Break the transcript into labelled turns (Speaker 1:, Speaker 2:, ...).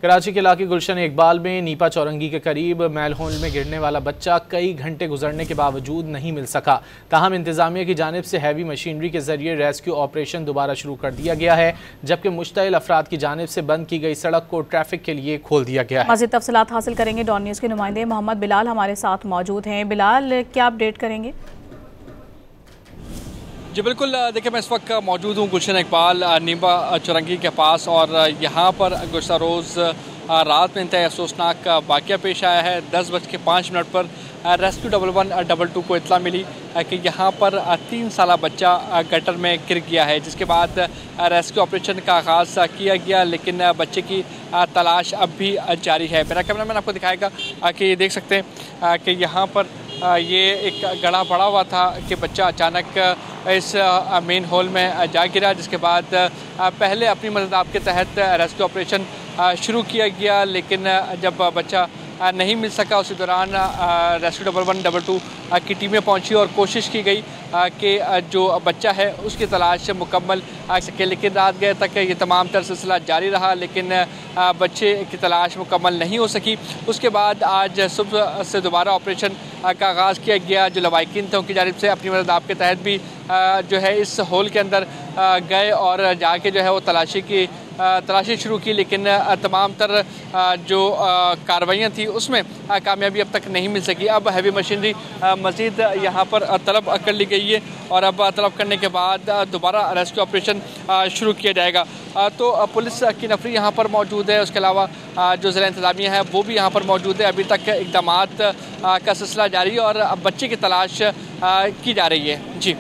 Speaker 1: कराची के इलाके गुलशन इकबाल में नीपा चौरंगी के करीब मैलहोल में गिरने वाला बच्चा कई घंटे गुजरने के बावजूद नहीं मिल सका। ताहम इंतजामिया की जानिब से हैवी मशीनरी के जरिए रेस्क्यू ऑपरेशन दोबारा शुरू कर दिया गया है, जबकि मुश्तइल अफराद की जानिब से बंद की गई सड़क को ट्रैफिक के लिए खोल दिया गया है।
Speaker 2: मज़ीद तफसीलात हासिल करेंगे। डॉन न्यूज़ के नुमाइंदे मोहम्मद बिलाल हमारे साथ मौजूद हैं। बिलाल, क्या अपडेट करेंगे?
Speaker 3: जी बिल्कुल, देखिए मैं इस वक्त मौजूद हूँ गुलशन इकबाल नीपा चौरंगी के पास, और यहाँ पर गुज़श्ता रोज़ रात में इंतहाई अफसोसनाक वाक़या पेश आया है। 10:05 पर रेस्क्यू 1112 को इत्तला मिली कि यहाँ पर 3 साला बच्चा गटर में गिर गया है, जिसके बाद रेस्क्यू ऑपरेशन का आगाज़ किया गया, लेकिन बच्चे की तलाश अब भी जारी है। मेरा कैमरामैन आपको दिखाएगा कि देख सकते हैं कि यहाँ पर ये एक गड़ा पड़ा हुआ था कि बच्चा अचानक इस मेन हॉल में जा गिरा, जिसके बाद पहले अपनी मदद आपके तहत रेस्क्यू ऑपरेशन शुरू किया गया, लेकिन जब बच्चा नहीं मिल सका उसी दौरान रेस्क्यू 1112 की टीमें पहुंची और कोशिश की गई कि जो बच्चा है उसकी तलाश मुकम्मल आ सके, लेकिन रात गए तक ये तमाम तर सिलसिला जारी रहा, लेकिन बच्चे की तलाश मुकम्मल नहीं हो सकी। उसके बाद आज सुबह से दोबारा ऑपरेशन का आगाज़ किया गया। जो लवाकिन थे उनकी जानिब से अपनी मदद आपके तहत भी जो है इस हॉल के अंदर गए और जाके जो है वो तलाशी शुरू की, लेकिन तमाम तर जो कार्रवाइयाँ थी उसमें कामयाबी अब तक नहीं मिल सकी। अब हैवी मशीनरी मज़ीद यहाँ पर तलब कर ली गई है और अब तलब करने के बाद दोबारा रेस्क्यू ऑपरेशन शुरू किया जाएगा। तो पुलिस की नफरी यहाँ पर मौजूद है, उसके अलावा जो ज़िला इंतज़ामिया है वो भी यहाँ पर मौजूद है। अभी तक इक़दामात का सिलसिला जारी है और अब बच्चे की तलाश की जा रही है। जी।